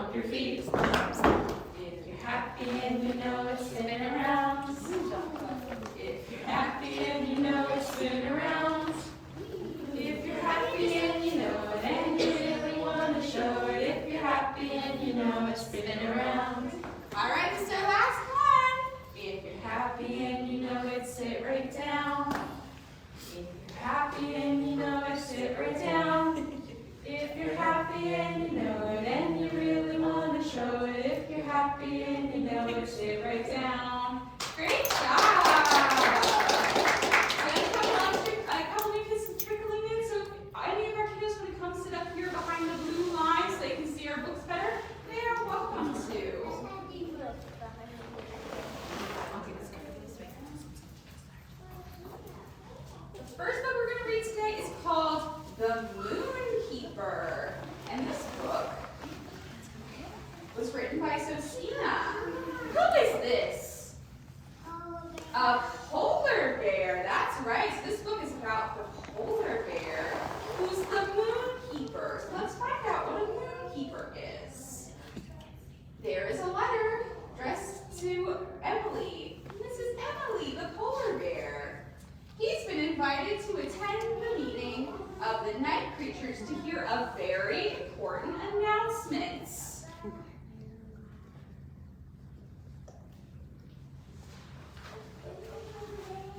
stomp your feet. If you're happy and you know it's spinning around. If you're happy and you know it's spinning around. If you're happy and you know it and you really want to show it. If you're happy and you know it's spinning around. All right, this is our last one. If you're happy and you know it, sit right down. If you're happy and you know it, sit right down. If you're happy and you know it and you really want to show it. If you're happy and you know it, sit right down. Great job! A couple new kids trickling in, so if any of our kiddos want to come sit up here behind the blue line so they can see our books better, they are welcome to. The first book we're going to read today is called The Moon Keeper. And this book was written by Zosienka. Who is this? A polar bear. That's right. So this book is about the polar bear who's the moon keeper. So let's find out what a moon keeper is. There is a letter addressed to Emily. This is Emily, the polar bear. He's been invited to attend the meeting of the night creatures to hear a very important announcement.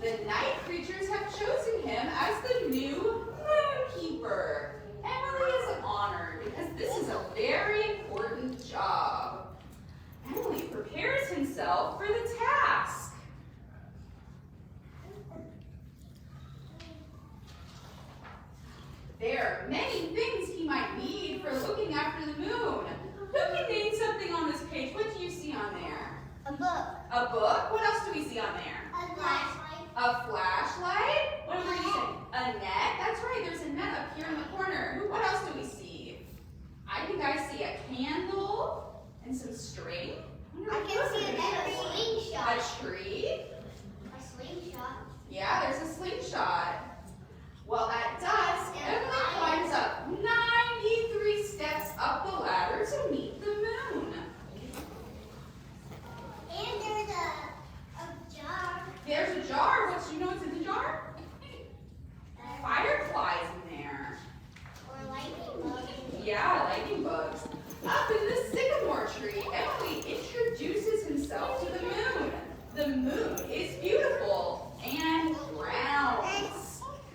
The night creatures have chosen him as the new moon keeper. Emily is honored because this is a very important job. Emily prepares himself for the task. There are many things he might need for looking after the moon. Who can name something on this page? What do you see on there? A book. A book? What else do we see on there? A flashlight. A flashlight? What were you saying? A net? That's right, there's a net up here in the corner. What else do we see? I think I see a candle and some string. I can see a slingshot. A tree? A slingshot. Yeah, there's a slingshot. Well, at dusk, Emily climbs up 93 steps up the ladder to meet the moon. And there's a jar. There's a jar. What do you know what's in the jar? Fireflies in there. Or lightning bugs. Yeah, lightning bugs. Up in the sycamore tree, Emily introduces himself to the moon. The moon is beautiful and round.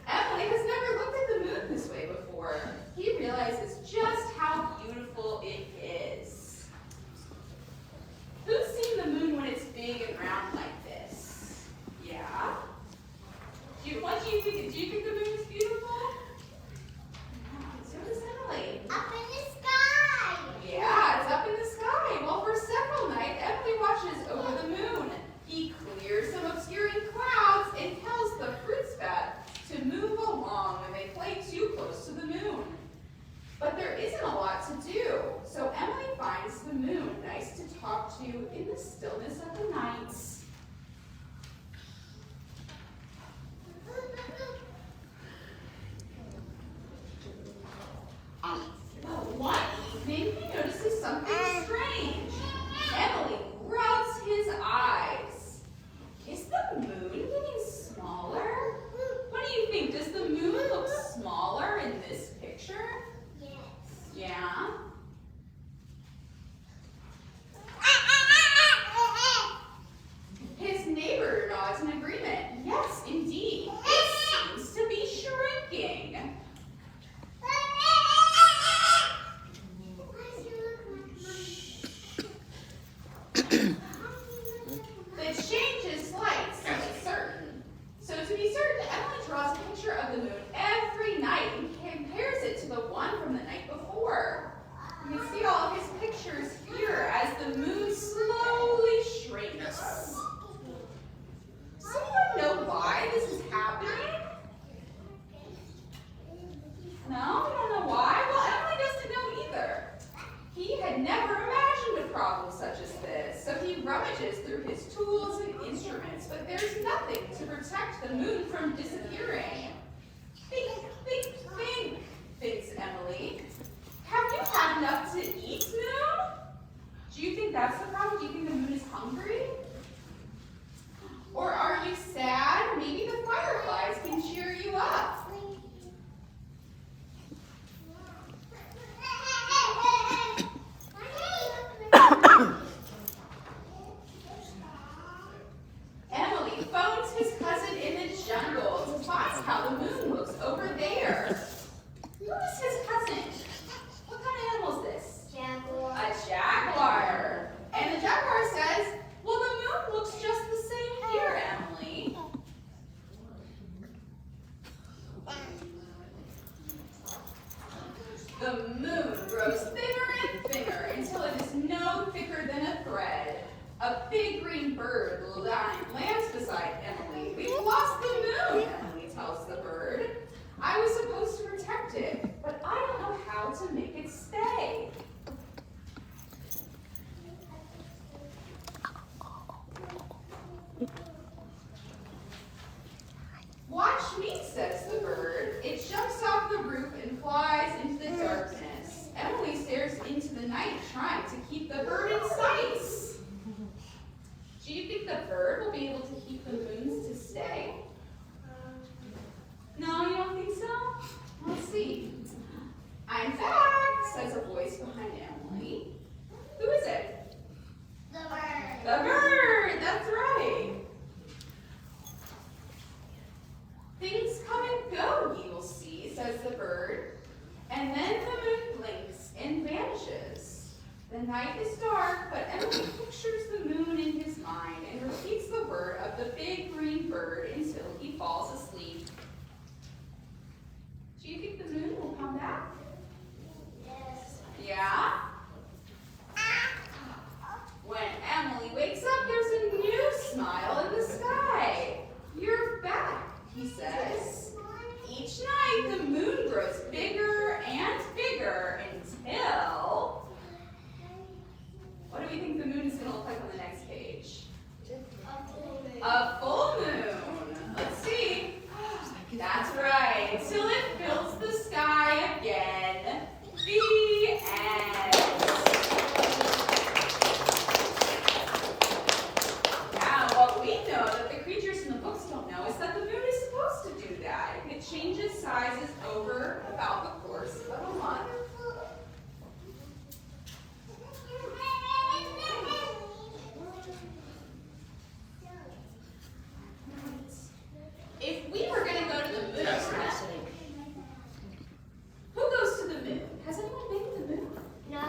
Emily has never looked at the moon this way before. He realizes just how beautiful it is. Who's seen the moon when it's big and round like this? Yeah? What do you think? Do you think the moon is beautiful? So does Emily. Up in the sky. Yeah, it's up in the sky. Well, for several nights, Emily watches over the moon. He clears some obscuring clouds and tells the fruit bat to move along when they play too close to the moon. But there isn't a lot to do, so Emily finds the moon nice to talk to in the stillness of the nights. But one evening, he notices something strange. Emily rubs his eyes. Is the moon getting smaller? What do you think? Does the moon look smaller in this picture? Yes. Yeah? His neighbor nods in agreement. Yes, indeed. It seems to be shrinking. The change is slight, to be certain. So to be certain, Emily draws a picture of the moon every night and compares it to the one from the night before. You can see all of his pictures here as the moon slowly shrinks. Someone know why this is happening? No? You don't know why? Well, Emily doesn't know either. He had never imagined a problem such as this, so he rummages through his tools and instruments, but there's nothing to protect the moon from disappearing. Think, think, think, thinks Emily. Have you had enough to eat, Moon? The moon grows thinner and thinner until it is no thicker than a thread. A big green bird lands beside Emily. We've lost the moon, Emily tells the bird. I was supposed to protect it, but I don't know how to make it stay. Watch me, says the bird. It jumps off the roof and flies into the darkness. Emily stares into the night, trying to keep the bird in sight. Do you think the bird will be able to keep the moons to stay? No, you don't think so? Let's see. I'm back, says a voice behind Emily. Who is it? The bird. The bird, that's right. Things come and go, you will see, says the bird. And then the moon blinks and vanishes. The night is dark, but Emily pictures the moon in his mind and repeats the word of the big green bird until he falls asleep. Do you think the moon will come back? Yes. Yeah? When Emily wakes up, there's a new smile in the sky. You're back, he says. Each night, the moon grows bigger and bigger until... What do we think the moon is going to look like on the next page? A full moon. Let's see. That's right. Till it fills the sky again. The end. Now, what we know that the creatures in the books don't know is that the moon is supposed to do that. It changes sizes over about the course of a month. If we were going to go to the moon, who goes to the moon? Has anyone been to the moon? No.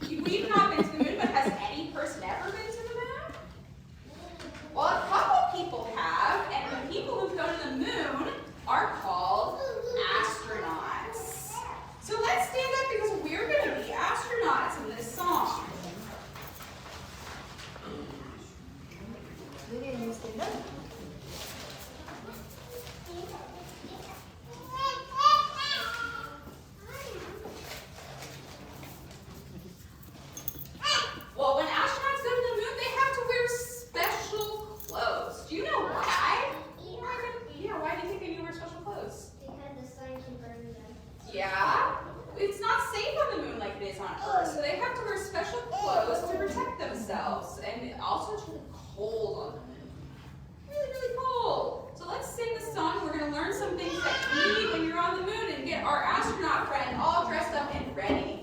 We've not been to the moon, but has any person ever been to the moon? Well, a couple people have, and the people who go to the moon are called astronauts. So let's stand up because we're going to be astronauts in this song. Well, when astronauts go to the moon, they have to wear special clothes. Do you know why? Yeah, why do you think they need to wear special clothes? Because the sun can burn them. Yeah, it's not safe on the moon like it is on Earth, so they have to wear special clothes to protect themselves. And also it's really cold on the moon. Really, really cold. So let's sing the song. We're going to learn some things that you need when you're on the moon and get our astronaut friend all dressed up and ready.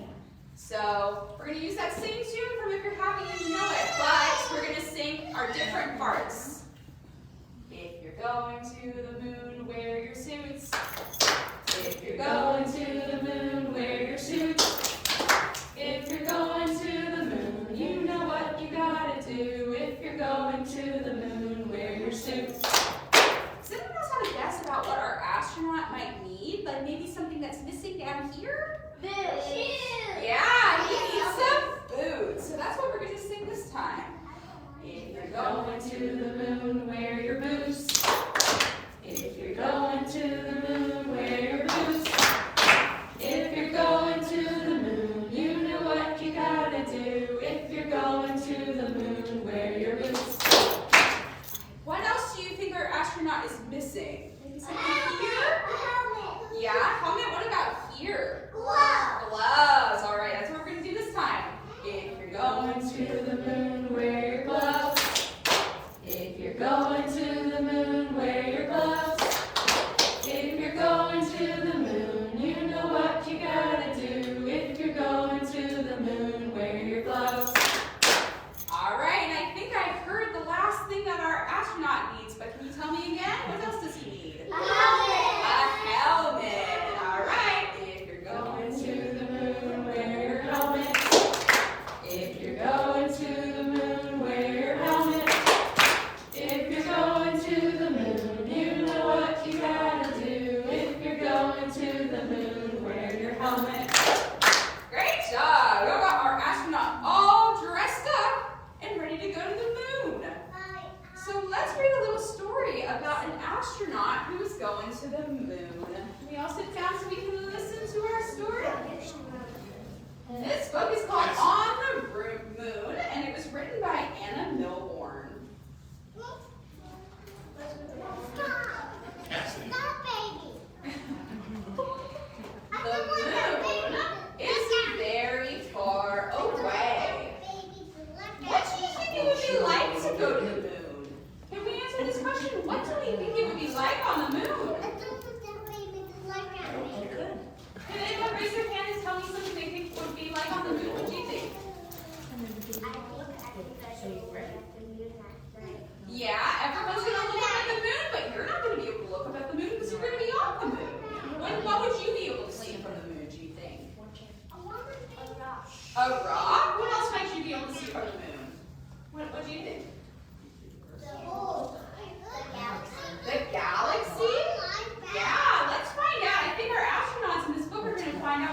So we're going to use that same tune from If You're Happy and You Know It, but we're going to sing our different parts. If you're going to the moon, wear your suits. If you're going to the moon, wear your suits. If you're going to the moon, you know what you gotta do. If you're going to the moon, wear your suits. Does anyone else have a guess about what our astronaut might need? Like maybe something that's missing down here? Boots. Yeah, he needs some boots. So that's what we're going to sing this time. If you're going to the moon, wear your boots. If you're going to the moon, wear your boots.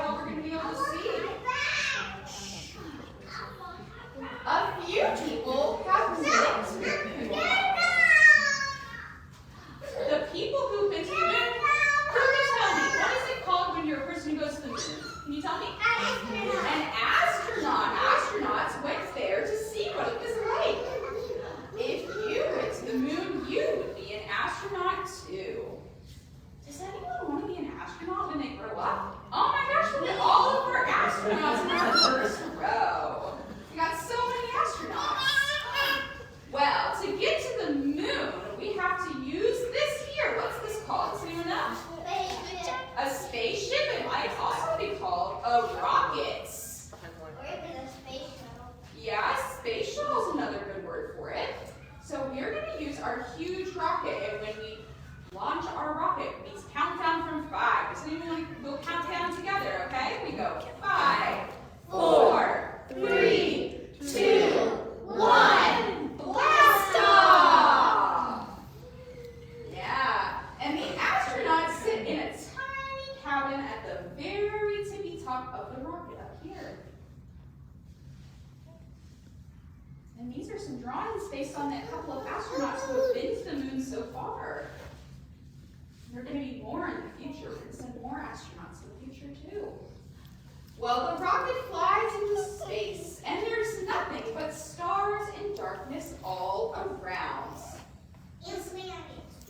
out what we're going to be able to see. A few people have been to the moon. The people who've been to the moon, who can tell me, what is it called when you're a person who goes to the moon? Can you tell me? An astronaut. Astronauts went there to see what it was like. If you went to the moon, you would be an astronaut too. Does anyone want to be an astronaut when they grow up? Oh my gosh, look at all of our astronauts in our first row. We got so many astronauts. Well, to get to the moon, we have to use this here. What's this called? Does anyone know? A spaceship. It might also be called a rocket. Or even a space shuttle. Yeah, space shuttle is another good word for it. So we're going to use our huge rocket, and when we launch our rocket, we count down from 5. Does anyone we'll count down together, okay? We go 5, 4, 3, 2, 1. Blast off! Yeah, and the astronauts sit in a tiny cabin at the very tippy top of the rocket up here. And these are some drawings based on a couple of astronauts who have been to the moon so far. There are going to be more in the future. We're going to send more astronauts in the future too. Well, the rocket flies into space, and there's nothing but stars and darkness all around.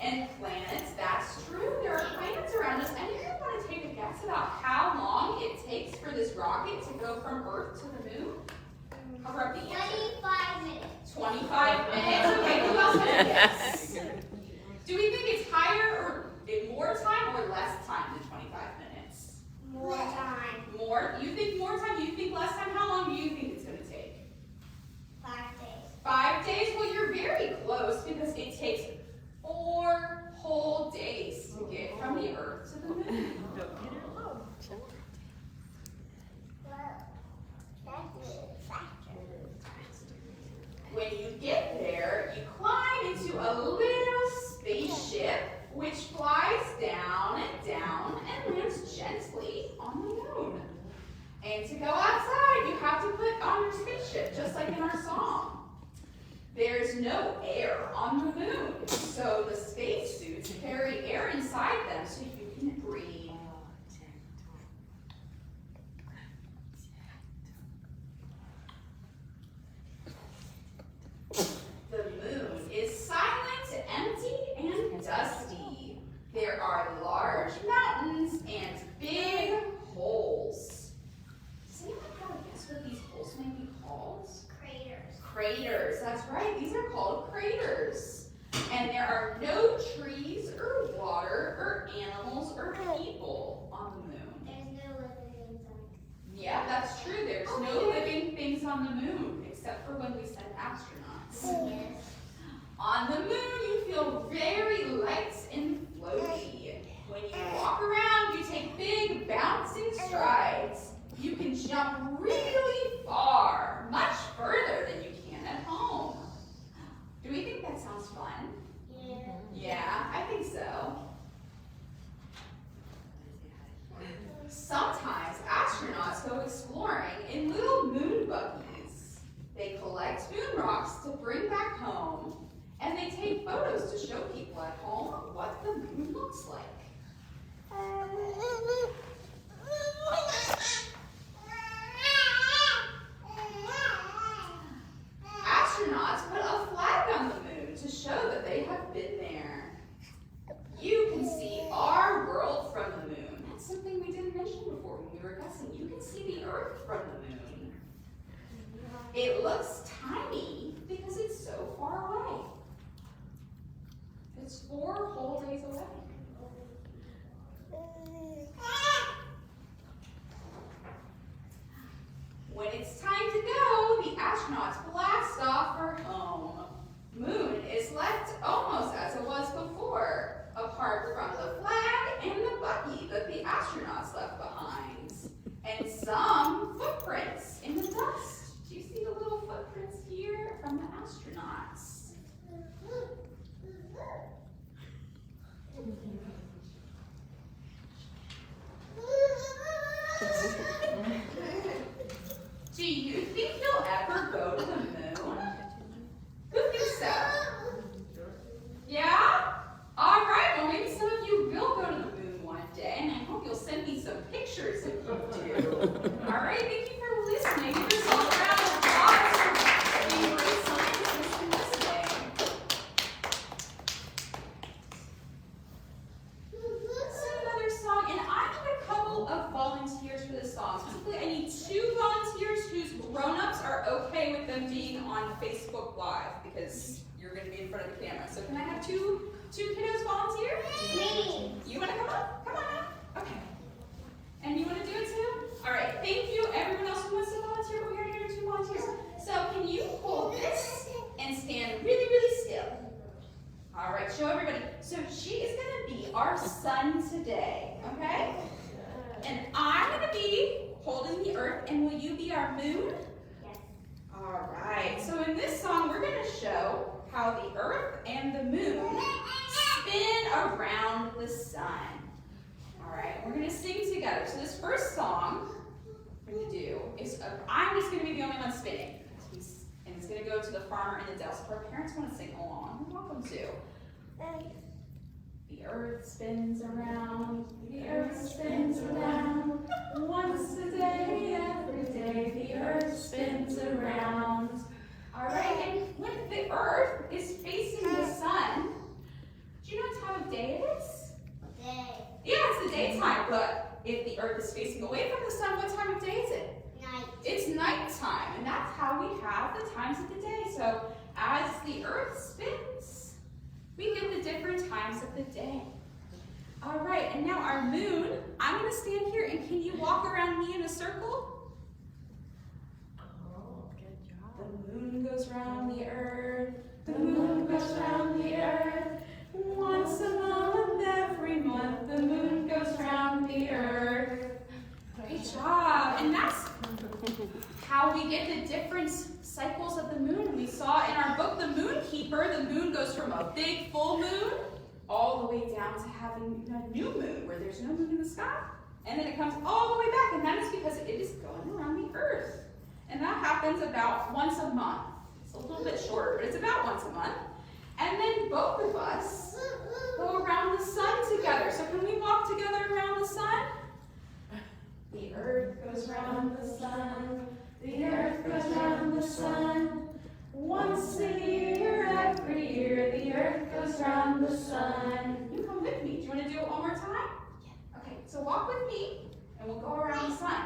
And planets, that's true. There are planets around us. Anyone want to take a guess about how long it takes for this rocket to go from Earth to the moon? Cover up the answer. 25 minutes. 25 minutes. Okay, who else has a guess? Do we think it's higher or more time or less time than 25 minutes? More time. More? You think more time? You think less time? How long do you think it's going to take? 5 days. 5 days? Well, you're very close because it takes 4 whole days to get from the Earth to the moon. When you get there, you climb into a little spaceship which flies down and lands gently on the moon. And to go outside, you have to put on your spaceship, just like in our song. There's no air on the moon, so the spacesuits carry air inside them so you can breathe. The moon is silent, empty, and dusty. There are large mountains and big holes. Does anyone have a guess what these holes may be called? Craters. Craters, that's right. These are called craters. And there are no trees or water or animals or people on the moon. There's no living things on it. Yeah, that's true. There's no living things on the moon except for when we send astronauts. Yes. On the moon, you feel very light and floaty. When you walk around, you take big bouncing strides. You can jump really far, much further than you can at home. Do we think that sounds fun? Yeah. Yeah, I think so. Sometimes astronauts go exploring in little moon buggies. They collect moon rocks to bring back home, and they take photos to show people at home what the moon looks like. Astronauts put a flag on the moon to show that they have been there. You can see our world from the moon. That's something we didn't mention before when we were guessing. You can see the Earth from the moon. It looks tiny because it's so far away. It's 4 whole days away. When it's time to go, the astronauts blast off for home. Moon is left almost as it was before, apart from the flag and the buggy that the astronauts left behind, and some footprints in the dust. Do you see the little footprints here from the astronauts? Do you think you'll ever go to the moon? Who thinks so? Yeah? All right, well maybe some of you will go to the moon one day, and I hope you'll send me some pictures if you do. All right, thank you for listening. Give yourself a round of applause for being great scientists and listening. Sing another song, and I need a couple of volunteers for this song. Specifically, I need 2 volunteers whose grown-ups are okay with them being on Facebook Live, because you're going to be in front of the camera. So can I have two kiddos volunteer? Me. You want to come up? Come on up. Okay. And you want to do it too? All right. Thank you. Everyone else who wants to volunteer, we're here to do 2 volunteers. So can you hold this and stand really, really still? All right. Show everybody. So she is going to be our sun today. Okay? And I'm going to be holding the earth, and will you be our moon? Yes. All right. So in this song, we're going to show how the earth and the moon spin around the sun. All right, we're going to sing together. So this first song we're going to do is, I'm just going to be the only one spinning. And it's going to go to the farmer in the dell. So if our parents want to sing along, you're welcome to. The earth spins around, the earth spins around. Once a day, every day, the earth spins around. All right, and when the earth is facing the sun, do you know what time of day it is? Day. Yeah, it's the daytime, but if the earth is facing away from the sun, what time of day is it? Night. It's nighttime, and that's how we have the times of the day. So as the earth spins, we get the different times of the day. All right, and now our moon, I'm going to stand here, and can you walk around me in a circle? The moon goes round the earth, the moon goes round the earth. Once a month, every month, the moon goes round the earth. Great job. And that's how we get the different cycles of the moon. We saw in our book, The Moon Keeper, the moon goes from a big full moon all the way down to having a new moon where there's no moon in the sky. And then it comes all the way back, and that is because it is going around the earth. And that happens about once a month. It's a little bit shorter, but it's about once a month. And then both of us go around the sun together. So can we walk together around the sun? The earth goes around the sun. The earth goes around the sun. Once a year, every year, the earth goes around the sun. You come with me. Do you want to do it one more time? Yeah. Okay, so walk with me, and we'll go around the sun.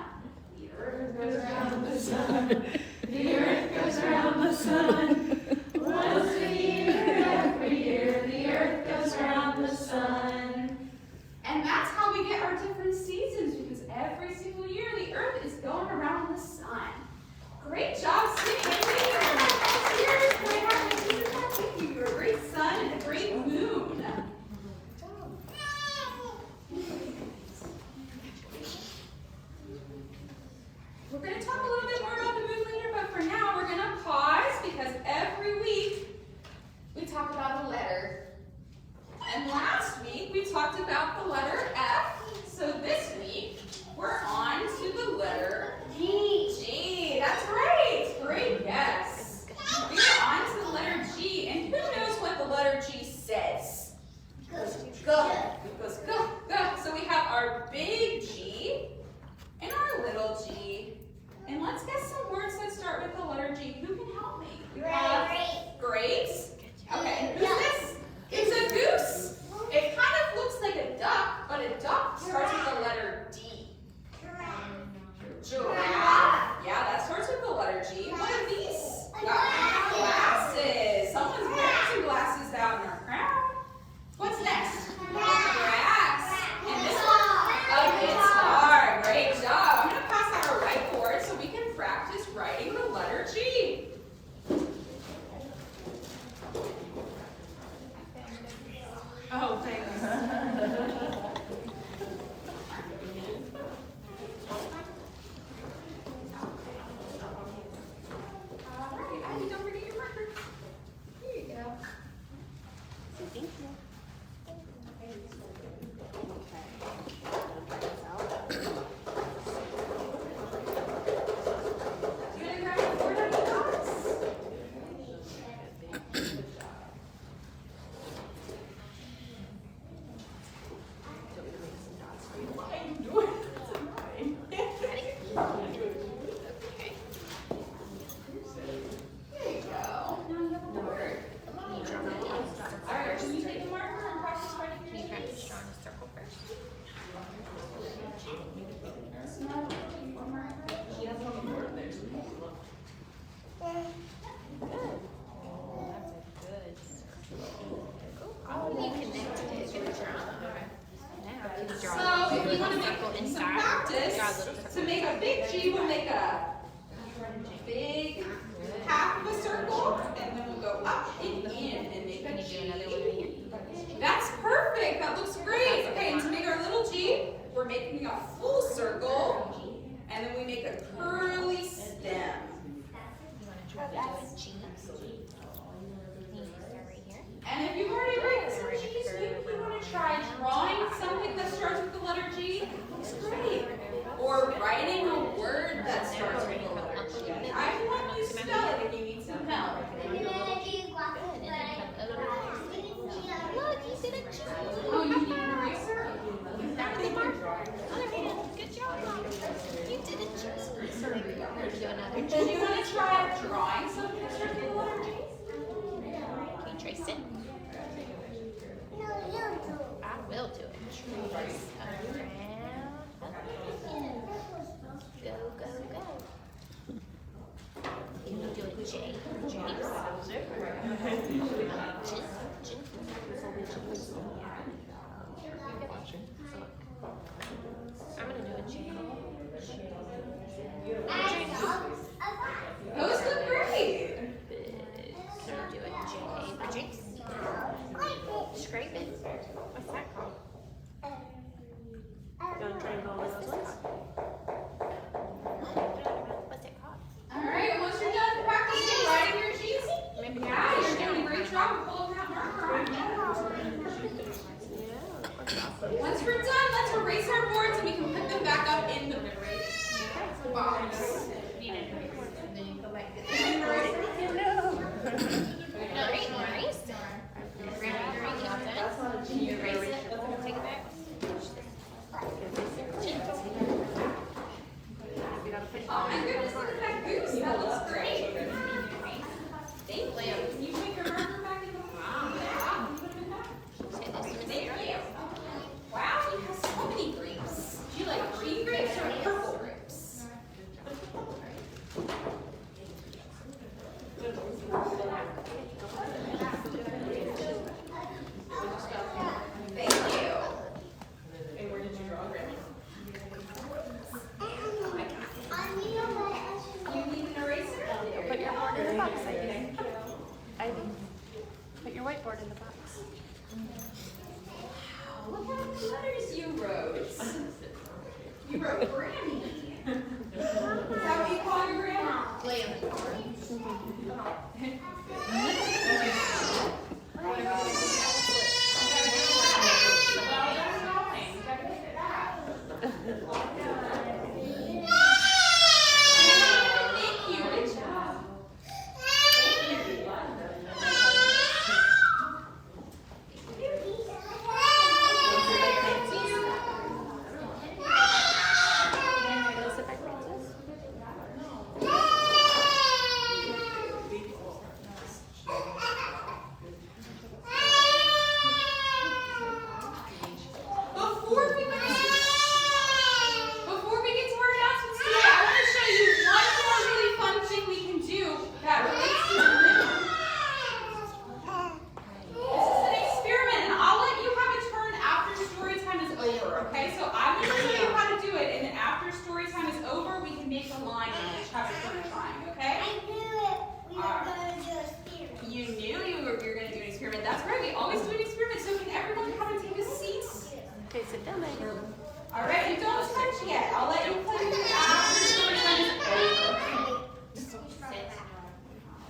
The earth goes around the sun. The earth goes around the sun. Once a year, every year, the earth goes around the sun. And that's how we get our different seasons, because every single year the earth is going around the sun. Great job singing. You're a great sun and a great moon. We're going to talk a little bit more about the moon later, but for now we're going to pause because every week we talk about a letter. And last week we talked about the letter F. So this week we're on to the letter G. G, that's right. Great guess. We are on to the letter G. And who knows what the letter G says? It goes go. It goes go, go. So we have our big G and our little g. And let's get some words that start with the letter G. Who can help me? We have great. Okay, who's this? It's a goose. It kind of looks like a duck, but a duck starts with the letter D. Giraffe. Yeah, that starts with the letter G. What are these? Glasses. Someone's wearing some glasses out in our crowd. What's next? Grass. And this one? A guitar. Great job. I'm going to pass out our whiteboard so we can practice writing the letter G. Oh, thanks. big half of a circle, and then we'll go up and in and make a G. That's perfect. That looks great. Okay, and to make our little G, we're making a full circle, and then we make a curly stem. And if you've already written some G's, maybe you want to try drawing something that starts with the letter G. Looks great. Or writing a word that starts with the letter G. I can help you spell it if you need some help. Look, you did a G. Oh, you need an eraser? Good job, Mom. You did a G. Do you want to try drawing something that starts with the letter G? Can you trace it? I will do it. Trace around. Go, go, go. Can you do a J? James. I'm going to do a J. Those look great. Can you do a J for Jinx? Scrape it. What's that called? What's it called? All right, once you're done practicing writing your G's, yeah, you're doing a great job of pulling that marker on. Once we're done, let's erase our boards and we can put them back up in the box. Oh my goodness, look at that goose. That looks great. Thank you. Can you take your marker back in the box? Yeah. Thank you. Wow, you have so many grapes. Do you like green grapes or purple grapes? Thank you. And where did you draw, Grandma? You need an eraser? Put your board in the box, Ivy. Ivy, put your whiteboard in the box. Wow, look how many letters you wrote. You wrote Granny. Is that what you call your grandma? Thank you, good job. Before we get to our announcements today, I want to show you one more really fun thing we can do that relates to the moon. This is an experiment, and I'll let you have a turn after story time is over, okay? So I'm going to show you how to do it, and then after story time is over, we can make a line and each have a turn trying, okay? You knew you were going to do an experiment. That's right, we always do an experiment, so can everyone come and take a seat? Okay, sit down, Megan. All right, you don't touch yet. I'll let you play after story time is over.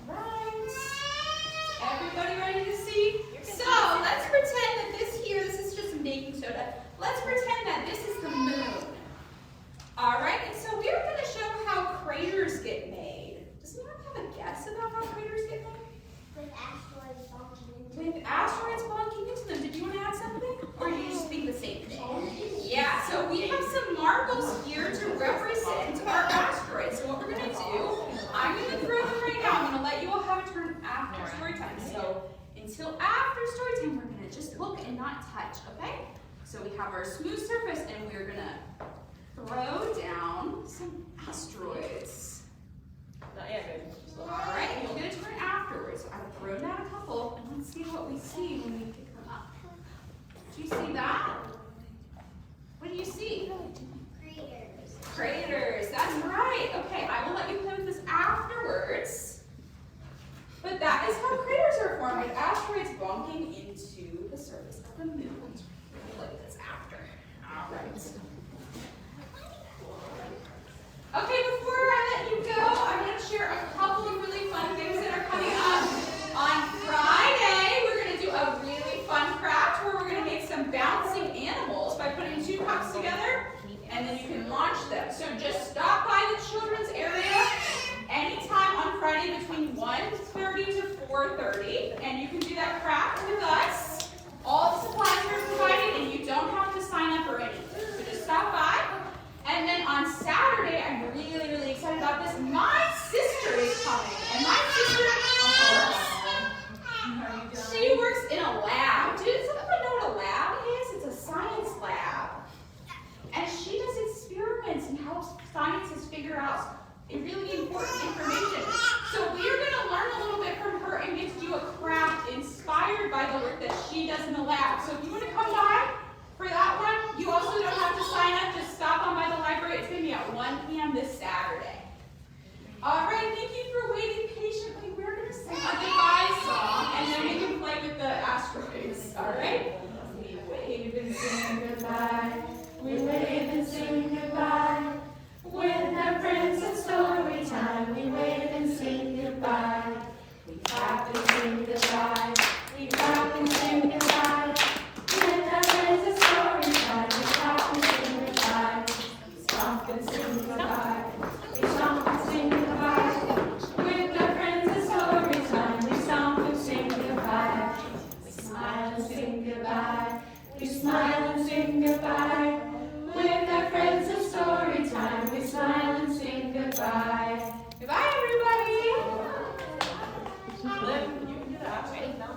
Right. Everybody ready to see? So let's pretend that this is just a baking soda. Let's pretend that this is the moon. All right, and so we're going to show how craters get made. Does anyone have a guess about how craters get made? With asteroids bonking into them. Did you want to add something? Or did you just think the same thing? Yeah, so we have some marbles here to represent our asteroids. So what we're going to do, I'm going to throw them right now. I'm going to let you all have a turn after story time. So until after story time, we're going to just look and not touch, okay? So we have our smooth surface and we're going to throw down some asteroids. Not yet, good. All right, you'll get a turn afterwards. I've thrown down a couple, and let's see what we see when we pick them up. Do you see that? What do you see? Craters. That's right. Okay, I will let you play with this after really important information. So we are going to learn a little bit from her and get to do a craft inspired by the work that she does in the lab. So if you want to come by for that one, you also don't have to sign up. Just stop on by the library. It's going to be at 1 p.m. this Saturday. All right, thank you for waiting patiently. We're going to sing a goodbye song, and then we can play with the asteroids. All right? We wave and sing goodbye. We wave and sing goodbye. With our friends at story time, we wave and sing goodbye. We clap and sing goodbye. We clap and sing goodbye. With our friends at story time, we clap and sing goodbye. We stomp and sing goodbye. We stomp and sing goodbye. With our friends at story time, we stomp and sing goodbye. We smile and sing goodbye. We smile and sing goodbye. With our friends at story time, we smile and sing goodbye. Goodbye, everybody. Liv, you can do that.